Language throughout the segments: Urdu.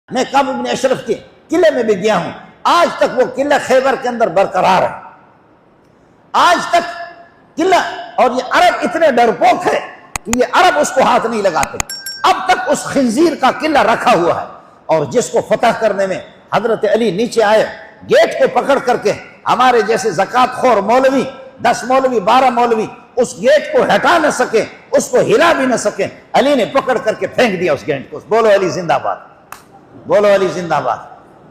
میں کعب بن اشرف کے قلعے میں بھی گیا ہوں، آج تک وہ قلعہ خیبر کے اندر برقرار ہے، آج تک قلعہ، اور یہ عرب اتنے ڈرپوک ہے کہ یہ عرب اس کو ہاتھ نہیں لگاتے، اب تک اس خنزیر کا قلعہ رکھا ہوا ہے۔ اور جس کو فتح کرنے میں حضرت علی نیچے آئے، گیٹ کو پکڑ کر کے، ہمارے جیسے زکوٰۃ خور مولوی 10 مولوی 12 مولوی اس گیٹ کو ہٹا نہ سکے، اس کو ہلا بھی نہ سکے، علی نے پکڑ کر کے پھینک دیا اس گیٹ کو۔ بولو علی زندہ باد، بولو علی زندہ باد،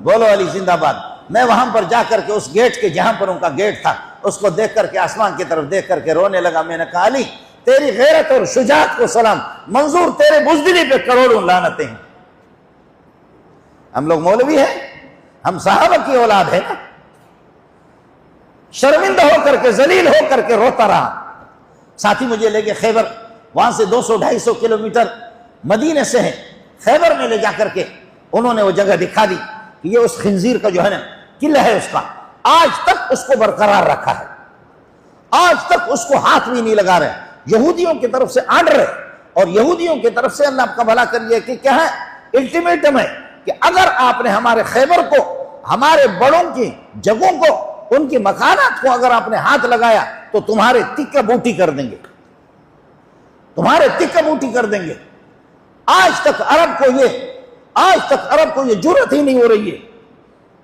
بولو علی زندہ باد۔ میں وہاں پر جا کر کے اس گیٹ کے، جہاں پر ان کا گیٹ تھا، اس کو دیکھ کر کے آسمان کی طرف دیکھ کر کے رونے لگا۔ میں نے کہا علی تیری غیرت اور شجاعت کو سلام، منظور تیرے بزدلی پہ کروڑوں لعنتیں ہیں۔ ہم لوگ مولوی ہیں، ہم صحابہ کی اولاد ہیں نا۔ شرمندہ ہو کر کے، ذلیل ہو کر کے روتا رہا۔ ساتھی مجھے لے کے خیبر، وہاں سے 200-250 کلومیٹر مدینے سے ہے، خیبر میں لے جا کر کے انہوں نے وہ جگہ دکھا دی کہ یہ اس خنزیر کا جو ہے نا قلعہ ہے، اس کا آج تک اس کو برقرار رکھا ہے، آج تک اس کو ہاتھ بھی نہیں لگا رہے۔ یہودیوں کی طرف سے آرڈر ہے، اور یہودیوں کی طرف سے اللہ آپ کا بھلا کریے کہ کیا ہے، الٹیمیٹم ہے کہ اگر آپ نے ہمارے خیبر کو، ہمارے بڑوں کی جگہوں کو، ان کی مکانات کو اگر آپ نے ہاتھ لگایا تو تمہارے تکہ بوٹی کر دیں گے، تمہارے تکہ بوٹی کر دیں گے۔ آج تک عرب کو یہ جرأت ہی نہیں ہو رہی ہے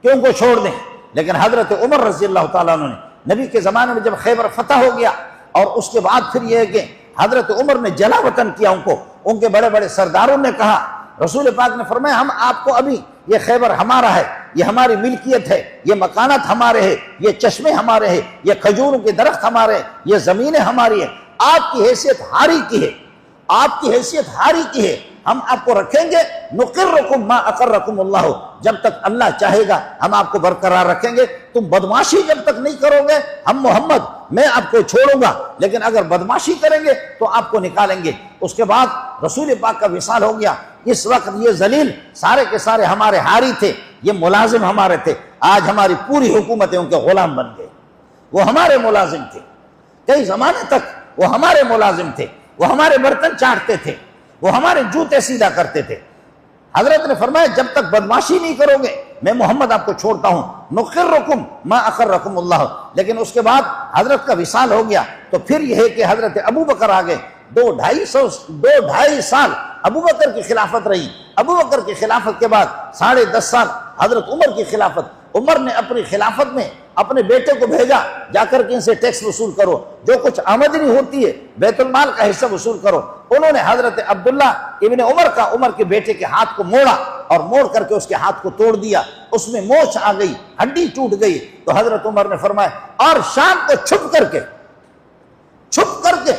کہ ان کو چھوڑ دیں۔ لیکن حضرت عمر رضی اللہ تعالیٰ عنہ نے، نبی کے زمانے میں جب خیبر فتح ہو گیا، اور اس کے بعد پھر یہ ہے کہ حضرت عمر نے جلا وطن کیا ان کو، ان کے بڑے بڑے سرداروں نے کہا، رسول پاک نے فرمایا ہم آپ کو ابھی، یہ خیبر ہمارا ہے، یہ ہماری ملکیت ہے، یہ مکانات ہمارے ہیں، یہ چشمے ہمارے ہیں، یہ کھجوروں کے درخت ہمارے ہیں، یہ زمینیں ہماری ہیں، آپ کی حیثیت ہاری کی ہے، آپ کی حیثیت ہاری کی ہے، ہم آپ کو رکھیں گے، نقرکم ما اقرکم اللہ، جب تک اللہ چاہے گا ہم آپ کو برقرار رکھیں گے، تم بدماشی جب تک نہیں کرو گے ہم محمد، میں آپ کو چھوڑوں گا، لیکن اگر بدماشی کریں گے تو آپ کو نکالیں گے۔ اس کے بعد رسول پاک کا وصال ہو گیا۔ اس وقت یہ ذلیل سارے کے سارے ہمارے ہاری تھے، یہ ملازم ہمارے تھے، آج ہماری پوری حکومتیں ان کے غلام بن گئے۔ وہ ہمارے ملازم تھے، کئی زمانے تک وہ ہمارے ملازم تھے، وہ ہمارے برتن چاٹتے تھے، وہ ہمارے جوتے سیدھا کرتے تھے۔ حضرت نے فرمایا جب تک بدماشی نہیں کرو گے میں محمد آپ کو چھوڑتا ہوں، نقرکم ما اقرکم اللہ۔ لیکن اس کے بعد حضرت کا وصال ہو گیا تو پھر یہ ہے کہ حضرت ابو بکر آ گئے۔ 2.5 سال ابو بکر کی خلافت رہی۔ ابو بکر کی خلافت کے بعد 10.5 سال حضرت عمر کی خلافت۔ عمر نے اپنی خلافت میں اپنے بیٹے کو بھیجا، جا کر کے ان سے ٹیکس وصول کرو، جو کچھ آمدنی ہوتی ہے بیت المال کا حصہ وصول کرو۔ انہوں نے حضرت عبداللہ ابن عمر کے بیٹے کے ہاتھ کو موڑا، اور موڑ کر کے اس کے ہاتھ کو توڑ دیا، اس میں موچ آ گئی، ہڈی ٹوٹ گئی۔ تو حضرت عمر نے فرمایا، اور شام کو چھپ کر کے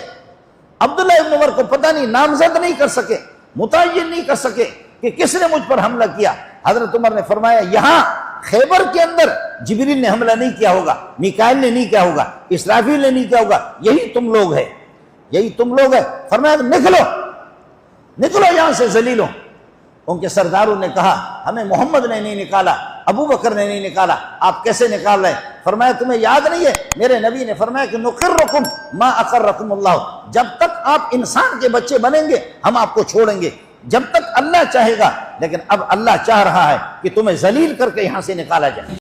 عبداللہ ابن عمر کو پتہ نہیں، نامزد نہیں کر سکے، متعین نہیں کر سکے کہ کس نے مجھ پر حملہ کیا۔ حضرت عمر نے فرمایا یہاں خیبر کے اندر جبریل نے حملہ نہیں کیا ہوگا، میکائیل نے نہیں کیا ہوگا، اسرافیل نے نہیں کیا ہوگا، یہی تم لوگ ہیں، یہی تم لوگ ہیں۔ فرمایا نکلو یہاں سے ذلیلوں۔ ان کے سرداروں نے کہا ہمیں محمد نے نہیں نکالا، ابو بکر نے نہیں نکالا، آپ کیسے نکال رہے؟ فرمایا تمہیں یاد نہیں ہے میرے نبی نے فرمایا کہ نقرکم ما اقرکم اللہ، جب تک آپ انسان کے بچے بنیں گے ہم آپ کو چھوڑیں گے، جب تک اللہ چاہے گا۔ لیکن اب اللہ چاہ رہا ہے کہ تمہیں ذلیل کر کے یہاں سے نکالا جائے۔